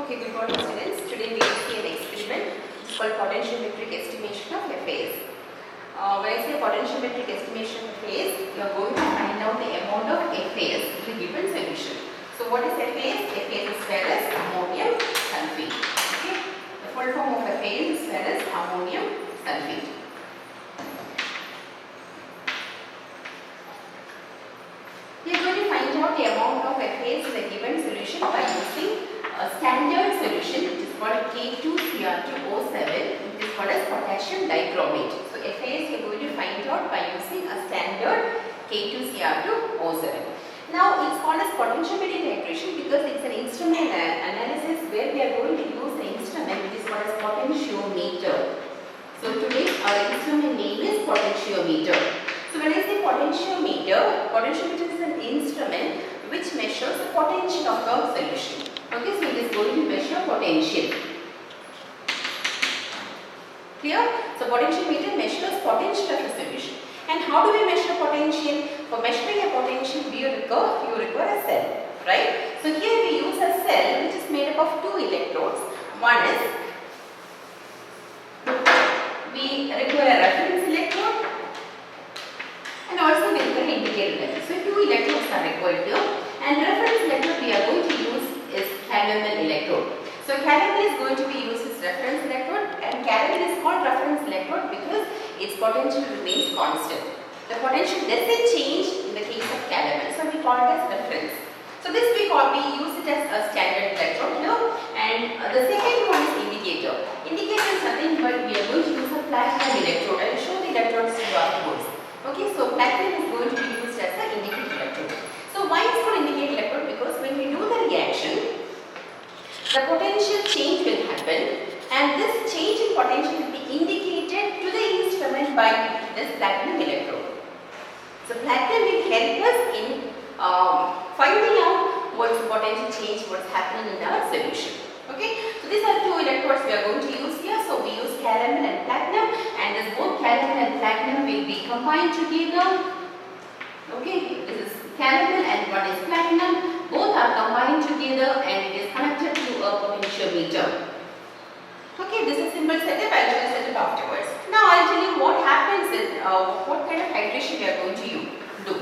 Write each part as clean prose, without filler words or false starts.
Okay, good morning students. Today we will see an experiment called potentiometric estimation of FAS. When I say potentiometric estimation of FAS, you are going to find out the amount of FAS in the given solution. So what is FAS? FAS is ferrous ammonium sulfate. Okay, the full form of FAS is ferrous ammonium sulfate. We are going to find out the amount of FAS in a given solution by using a standard solution which is called K2Cr2O7, which is called as potassium dichromate. So FAS we are going to find out by using a standard K2Cr2O7. Now it's called as potentiometric titration because it's an instrument analysis where we are going to use the instrument which is called as potentiometer. So today our instrument name is potentiometer. So when I say potentiometer, potentiometer is an instrument which measures the potential of a solution. Okay, so it is going to measure potential. Clear? So potentiometer measures potential of a solution. And how do we measure potential? For measuring a potential, you require a cell, right? So here we use a cell which is made up of two electrodes. One is we require a reference electrode and also we require an indicator electrode. So two electrodes are required here, and the reference electrode we are going to use is calomel electrode. So calomel is going to be used as reference electrode, and calomel is called reference electrode because its potential remains constant. The potential doesn't change in the case of calomel, so we call it as reference. So this we use it as a standard electrode here, and the second one is indicator. Indicator is nothing but we are going to use a platinum electrode. I will show the electrodes to you afterwards. Okay, so platinum is going to be used as an indicator electrode. So why is called indicator electrode? Because when we do the reaction, the potential change will happen, and this change in potential will be indicated to the instrument by this platinum electrode. So platinum will help us in finding out what's the potential change, what's happening in our solution. Okay, so these are two electrodes we are going to use here. So we use calomel and platinum, and this both calomel and platinum will be combined together. Okay, this is calomel and one is platinum. Both are combined together and it is connected to a potentiometer. Okay, this is simple setup. I'll show you setup afterwards. Now I'll tell you what happens is what kind of titration we are going to do.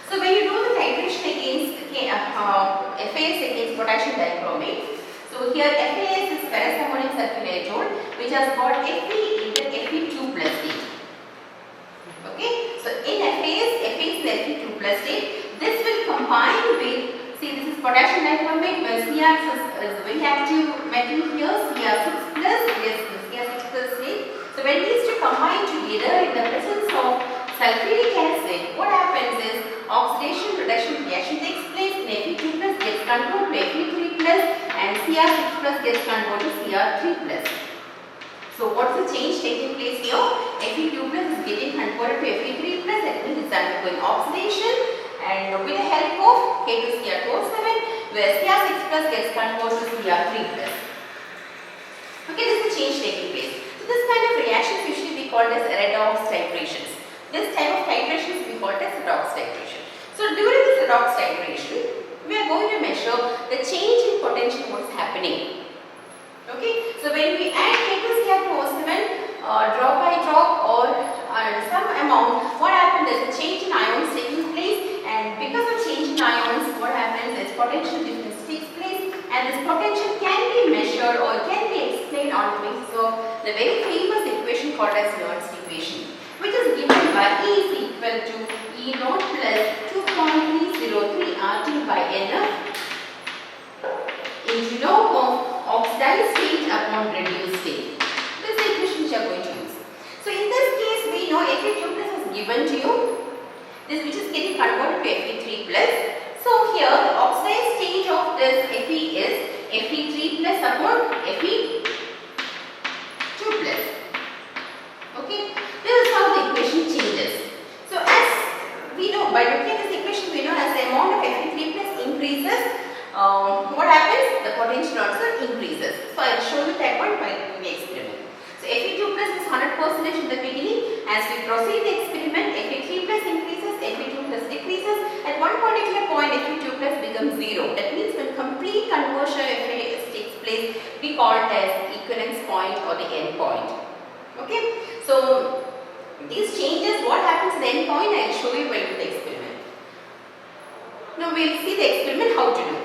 So when you do the titration against FAS against potassium dichromate, so here FAS is ferrous ammonium sulfate which has got Fe into Fe2 plus state. Okay, so in FAS is Fe2 plus state. This will combine with, see this is potassium dichromate where Cr is very active metal here, Cr6 plus, yes, Cr6 plus state. So when these two combine together in the presence of sulfuric acid, what happens is oxidation reduction reaction takes place. In Fe2 plus gets converted to Fe3 plus and Cr6 plus gets converted to Cr3 plus. So what's the change taking place here? Fe2 plus is getting converted to Fe3 plus, that means it's undergoing oxidation, and with the help of K2Cr2O7 where Cr6 plus gets converted to Cr3 plus. Okay, this is the change taking place. So this kind of reactions usually we call as redox titrations. This type of titration is called as redox titration. So during this redox titration, we are going to measure the change in potential what's happening. Okay, so when we add K2Cr2O7 drop by drop or some amount, what happens is a change in ions taking place, and because of change in ions, what happens is potential difference takes place, and this potential can be measured or can be explained on the basis of the very famous equation called as Nernst equation, which is given by E is equal to E naught plus 2.303 RT by NF into log of oxidized state upon reduced state. This is the equation which you are going to use. So in this case, we know Fe2 plus is given to you, this which is getting converted to Fe3 plus. So here the oxidized state of this Fe is Fe3 plus upon Fe2 plus. Okay, this is how the equation changes. So as we know, by looking at this equation, we know as the amount of Fe3 plus increases, what happens? The potential also increases. So I will show you that one by doing the experiment. So Fe2 plus is 100% in the beginning. As we proceed the experiment, Fe3 plus increases, Fe2 plus decreases. At one particular point, Fe2 plus becomes 0. That means when complete conversion of we call it as equivalence point or the end point. Okay, so these changes, what happens at the end point, I will show you while doing the experiment. Now we will see the experiment how to do.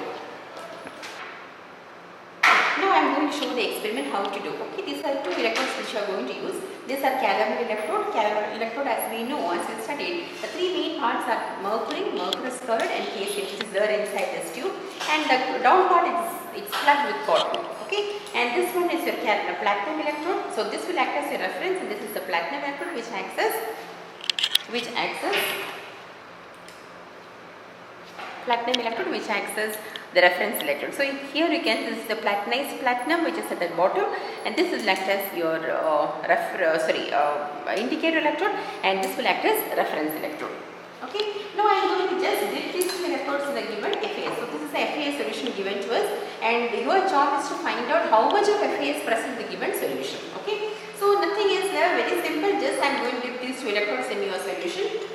Now I am going to show the experiment how to do. Okay, these are two electrodes which you are going to use. These are calorimeter electrode. Calorimeter electrode, as we know, as we studied, the three main parts are mercury, mercurous curd, and caesium, which is there inside this tube. And the down part it's plugged with cotton. Okay, and this one is your platinum electrode. So this will act as your reference, and this is the platinum electrode which acts as platinum electrode which acts as the reference electrode. So here you can, this is the platinized platinum which is at the bottom, and this will act as your indicator electrode, and this will act as reference electrode. Okay, now I am going to just dip these two electrodes in the given FAS. So this is the FAS solution given to us, and your job is to find out how much of FAS present in the given solution. Okay, so nothing is there, very simple, just I am going to dip these two electrodes in your solution.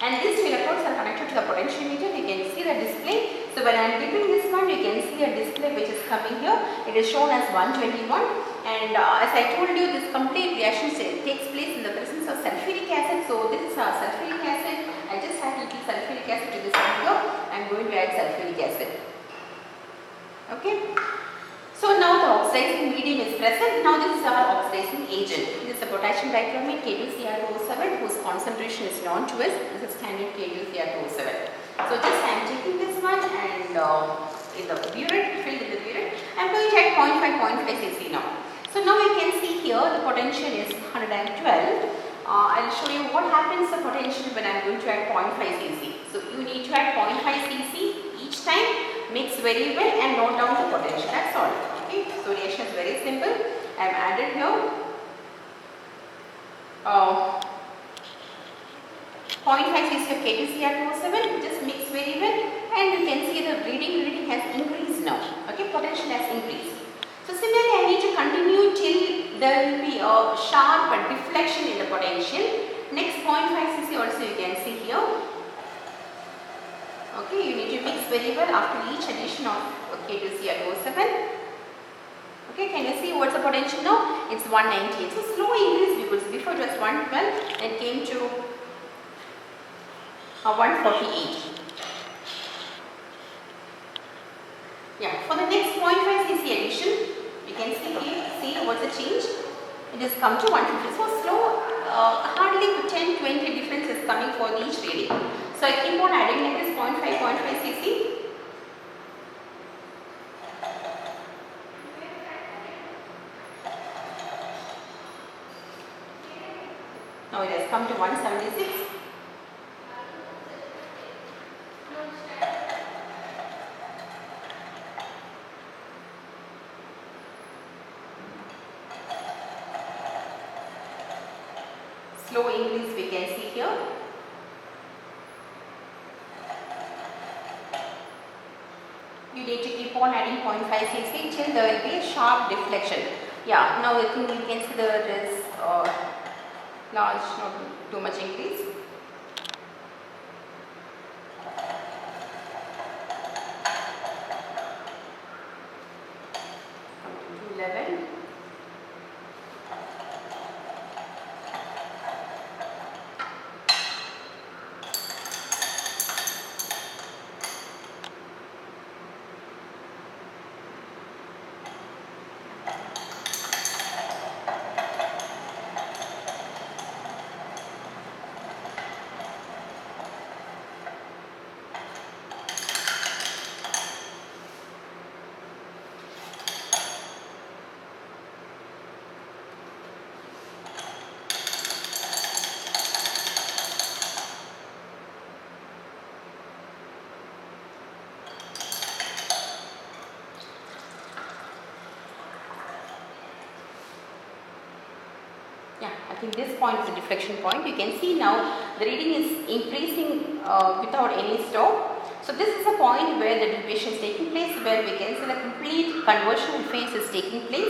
And these two electrodes are connected to the potentiometer. You can see the display. So when I am dipping this one, you can see a display which is coming here. It is shown as 121. And as I told you, this complete reaction takes place in the presence of sulfuric acid. So this is our sulfuric acid. I just add little sulfuric acid to this one here. I am going to add sulfuric acid. Okay. So now the oxidizing medium is present. Now this is our oxidizing agent. This is a potassium dichromate K2Cr2O7 whose concentration is known to us. This is standard K2Cr2O7. So just I am taking this one and in the burette, filled in the burette. I am going to add 0.5 cc now. So now you can see here the potential is 112. I will show you what happens to potential when I am going to add 0.5 cc. So you need to add 0.5 cc each time. Mix very well and note down the potential. That's all. Okay. So reaction is very simple. I have added here 0.5 cc of K2Cr2O7. Just mix very well, and you can see the reading has increased now. Okay, potential has increased. So similarly, I need to continue till there will be a sharp deflection in the potential. Next 0.5 cc also you can see here. Okay, you need to mix very well after each addition of K2Cr2O7. Okay, can you see what's the potential now? It's 198. So slow increase, because before it was 112 and came to 148. Yeah, for the next 0.5 cc addition, you can see what's the change. It has come to 150. So slow, hardly 10-20 difference is coming for each reading. So I keep on adding like this 0.5 cc. Now it has come to 176. Slow increase we can see here. You need to keep on adding 0.5 cc till there will be a sharp deflection. Yeah, now I think you can see there is large, not too much increase. Come to 11. Yeah, I think this point is the deflection point. You can see now the reading is increasing without any stop. So this is a point where the dissipation is taking place, where we can see the complete conversion phase is taking place.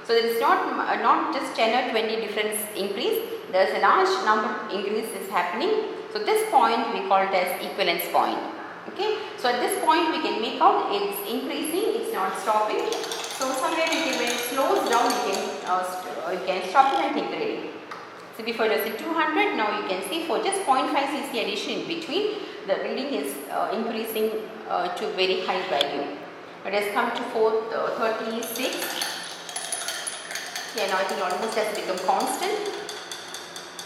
So there is not just 10 or 20 difference increase. There is a large number increase is happening. So this point we call it as equivalence point. Okay. So at this point we can make out it's increasing, it's not stopping. So somewhere when it slows down, you can stop it and take the reading. So before it was at 200, now you can see for just 0.5 cc addition in between, the reading is increasing to very high value. It has come to 436. Yeah, now I think almost has become constant.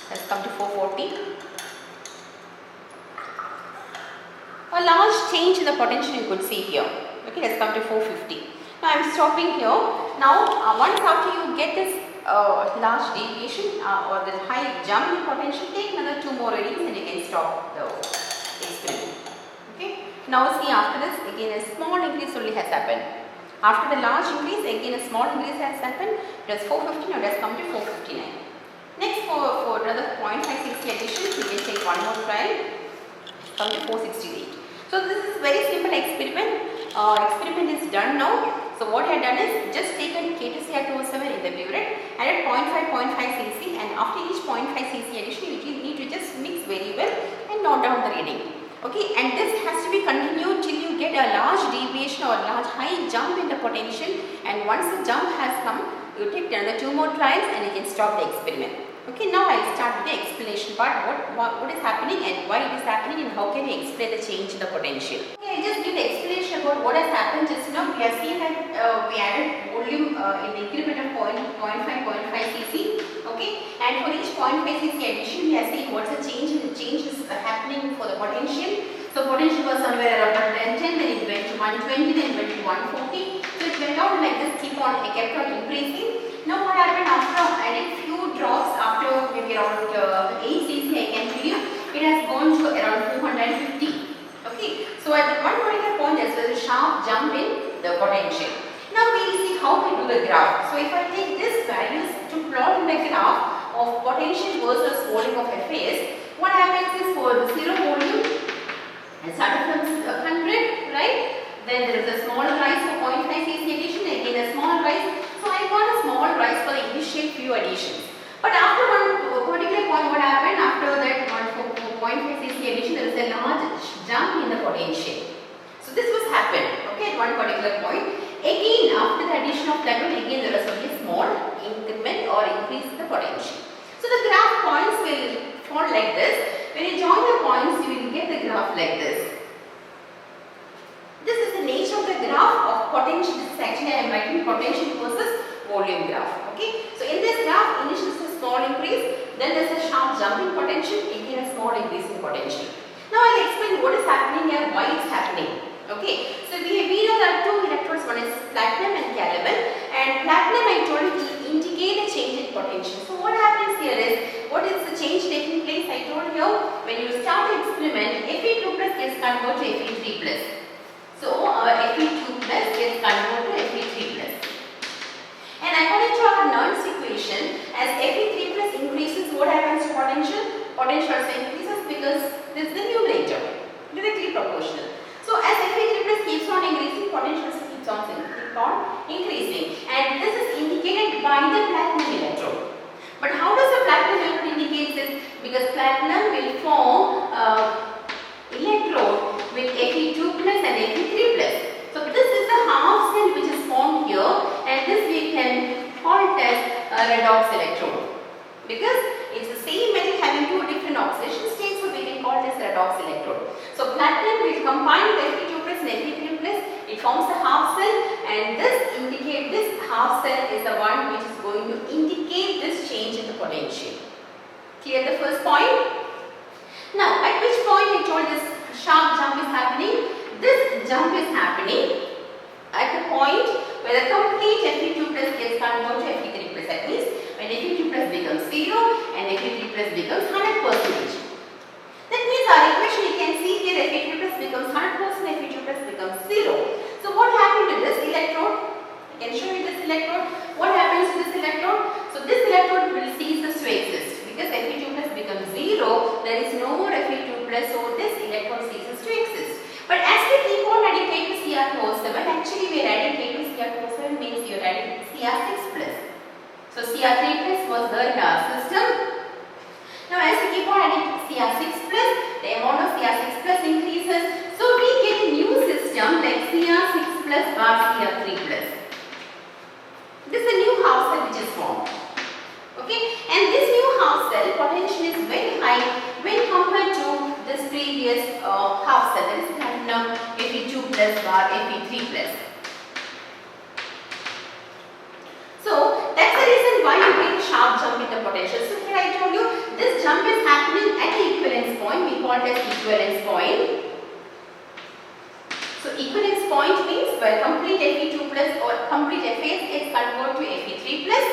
Has come to 440. A large change in the potential you could see here. Okay, it has come to 450. Now I am stopping here. Now once after you get this large deviation or the high jump in potential, take another 2 more readings and you can stop the experiment. Okay. Now see, after this again a small increase only has happened. After the large increase, again a small increase has happened. It was 450, now it has come to 459. Next for another 0.5 cc addition, we can take one more trial. Come to 468. So this is very simple experiment. Experiment is done now. So what I have done is just taken K2Cr2O7 in the burette, added 0.5 cc, and after each 0.5 cc addition you need to just mix very well and note down the reading. Okay, and this has to be continued till you get a large deviation or large high jump in the potential, and once the jump has come, you take another 2 more trials and you can stop the experiment. Okay, now I will start with the explanation part, what is happening and why it is happening and how can we explain the change in the potential. Okay, I just give the explanation about what has happened just now. We have seen that we added volume in the increment of 0.5 cc. Okay, and for each 0.5 cc addition we have seen what is the change, and the change is happening for the potential. So potential was somewhere around 110, then it went to 120, then it went to 140. So it went on like this, kept on increasing. Now what happened after adding few drops, after maybe around 8 cc I can tell you, it has gone to around 250. Okay, so at one particular point there was a sharp jump in the potential. Now we will see how we do the graph. So if I take this values to plot in the graph of potential versus volume of FAS, what happens is for the zero volume, it started from 100, right? Then there is a small rise for 0.5 cc addition, again a small rise. So I got a small rise for the initial few additions. But after one particular point, what happened? After that 0.5 cc addition, there was a large jump in the potential. So this was happened, okay, at one particular point. Again, after the addition of plateau, again there was only a small increment or increase in the potential. So the graph points will fall like this. When you join the points, you will get the graph like this. This is the nature of the graph of potential. This is actually I am writing potential versus volume graph. Okay. So in this graph, initially this is a small increase, then there is a sharp jump in potential, again a small increase in potential. Now I will explain what is happening here, why it is happening. Okay. So we know that two electrodes, one is platinum and caliber, and platinum I told you will indicate a change in potential. So what happens here is, what is the change taking place? I told you when you start the experiment, Fe2 plus gets converted to Fe3 plus. So Fe2 plus gets converted to Fe3 plus. And according to our Nernst equation, as Fe3 plus increases, what happens to potential? Potential also increases because this is the numerator, directly proportional. So as Fe3 plus keeps on increasing, potential also keeps on increasing. And this is indicated by the platinum electrode. But how does the platinum electrode indicate this? Because platinum will form electrode with Fe2 plus and Fe3 plus. So this is the half cell which is formed here, and this we can call it as a redox electrode. Because it's the same metal having two different oxidation states, so we can call this redox electrode. So platinum will combine with Fe2 plus and Fe3 plus, it forms a half cell, and this half cell is the one which is going to indicate this change in the potential. Clear the first point? Now at which point I told this sharp jump is happening? This jump is happening at the point where the complete Fe2 plus gets converted to Fe3 plus. That means when Fe2 plus becomes 0 and Fe3 plus becomes 100%. That means our equation you can see here Fe3 plus becomes 100%, Fe2 plus becomes 0. So what happened to this electrode? I can show you this electrode. What happens to this electrode? So this electrode will cease to exist because Fe2 plus becomes 0. There is no more Fe2 plus, so this electrode ceases to exist. But as we keep on adding K2Cr2O7, actually we are adding K2Cr2O7 means you are adding Cr6 plus. So Cr3 plus was there in our system. Now as we keep on adding Cr6 plus, the amount of Cr6 plus increases. So we get a new system like Cr6 plus bar Cr3 plus. the potential. So here I told you this jump is happening at the equivalence point. We call it as equivalence point. So equivalence point means where complete Fe2 plus or complete FAS is converted to Fe3 plus,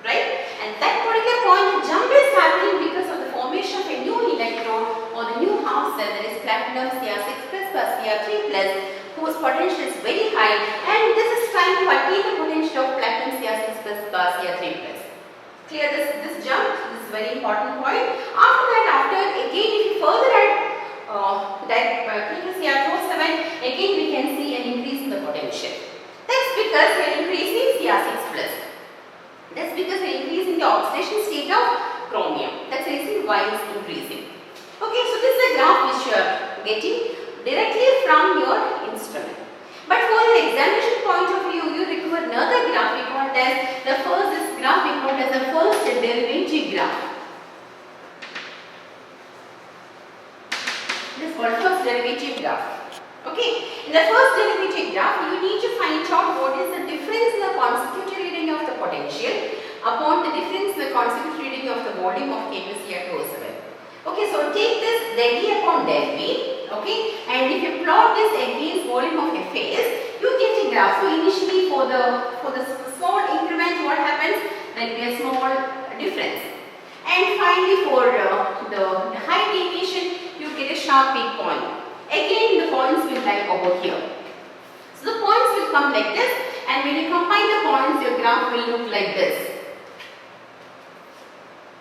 right? And that particular point, the jump is happening because of the formation of a new electrode or the new half cell, that is platinum Cr6 plus Cr3 plus, whose potential is very high, and this is trying to attain the potential of platinum Cr6 plus Cr3 plus. Clear this jump? This is a very important point. After again, if you further add Cr207, again we can see an increase in the potential. That's because we are increasing Cr6 plus. That's because we are increasing the oxidation state of chromium. That's the reason why it's increasing. Okay, so this is a graph which you are getting directly from your instrument. But for the examination point of view, you require another graph. We call it as this graph we call it as the first derivative graph. This is called first derivative graph. Okay, in the first derivative graph, you need to find out what is the difference in the constitutive reading of the potential upon the difference in the constitutive reading of the volume of K2Cr207. Okay, so take this del E upon del V. Okay, and if you plot this against volume of FAS, you get a graph. So initially for the small increment, what happens? There will be a small difference, and finally for the high deviation, you get a sharp peak point. Again, the points will lie over here. So the points will come like this, and when you combine the points, your graph will look like this.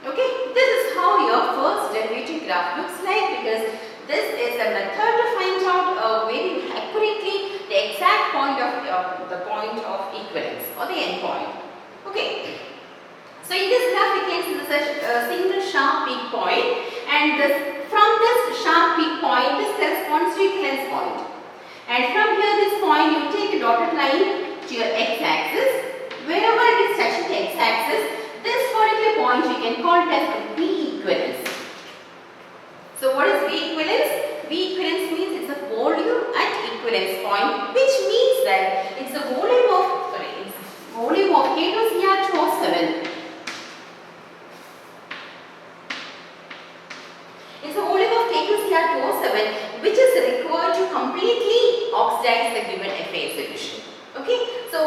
Okay, this is how your first derivative graph looks like, because this is a method to find out very accurately the exact point of the point of equivalence or the end point. Okay. So in this graph, we can see a single sharp peak point, and from this sharp peak point, this corresponds to equivalence point. And from here, this point, you take a dotted line to your x-axis. Wherever it is touching the x-axis, this particular point you can call it as V equivalence. So what is V equivalence? V equivalence means it's a volume at equivalence point, which means that it's the volume of K2Cr207. It's the volume of K2Cr207 which is required to completely oxidize the given FAS solution. Okay, so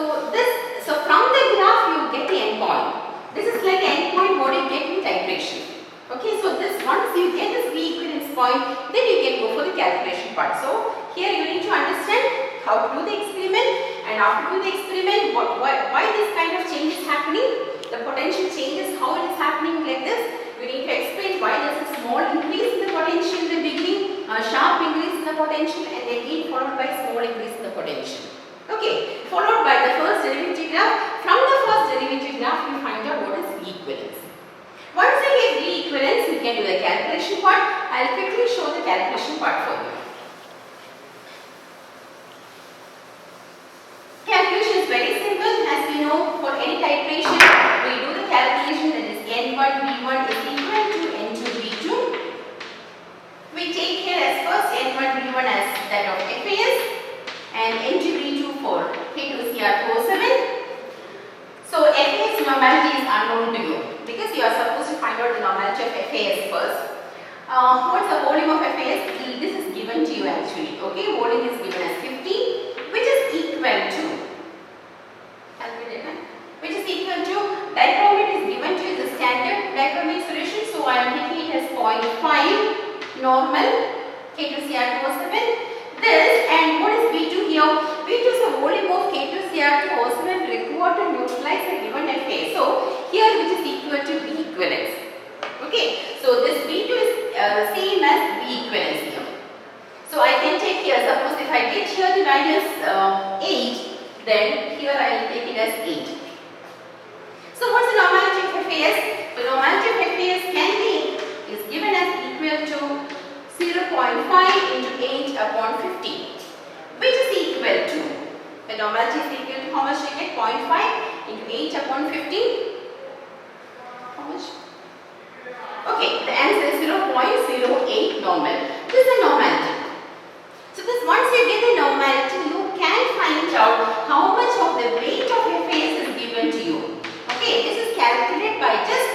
from the graph you get the end point. This is like the end point what you get in titration. Okay, so once you get this V equivalence point, then you can go for the calculation part. So here you need to understand how to do the experiment, and after doing the experiment, why this kind of change is happening, the potential changes, how it is happening like this. We need to explain why there is a small increase in the potential in the beginning, a sharp increase in the potential, and again followed by small increase in the potential. Okay, followed by the first derivative graph. From the first derivative graph, we find out what is V equivalence. Once I get V equivalence, we can do the calculation part. I will quickly show the calculation part for you. Calculation is very simple. As we know, for any titration, we do the calculation, that is N1 V1 is equal to N2 V2. We take here as first N1 V1 as that of FAS and N2 V2 for K2Cr207. So FAS normality is unknown to you because you are supposed to find out the normality of FAS first. What's the volume of FAS? This is given to you actually. Okay, volume is given as 50, which is equal to, dichromate is given to you the standard dichromate solution. So I am taking it as 0.5 normal K2Cr207. This, and what is V2 here? V2 is the volume of K2Cr207 required to neutralize the given FA. So here which is equal to V equivalence. Okay, so this V2 is same as V equivalence here. So I can take here, suppose if I get here the value is 8, then here I will take it as 8. So what's the normality of FAS? The normality of FAS is given as equal to 0.5 into 8 upon 50, which is equal to, the normality is equal to how much you get? 0.5 into 8 upon 50. How much? Okay, the answer is 0.08 normal. This is the normality. So this, once you get the normality, you can find out how much of the weight of your FAS is given to you. Okay, this is calculated by just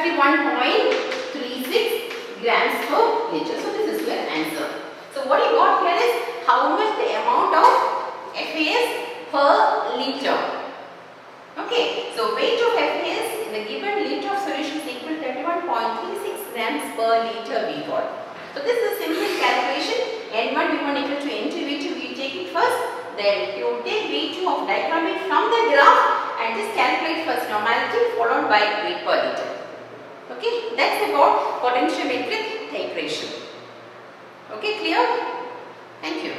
31.36 grams per liter. So this is your answer. So what you got here is how much the amount of FAS per liter. Okay, so weight of FAS in the given liter of solution is equal to 31.36 grams per liter we got. So this is a simple calculation. N1 V1 equal to N2 V2, you take it first, then you take V2 of dichromate from the graph and just calculate first normality followed by weight per liter. Okay, that's about potentiometric titration. Okay, clear? Thank you.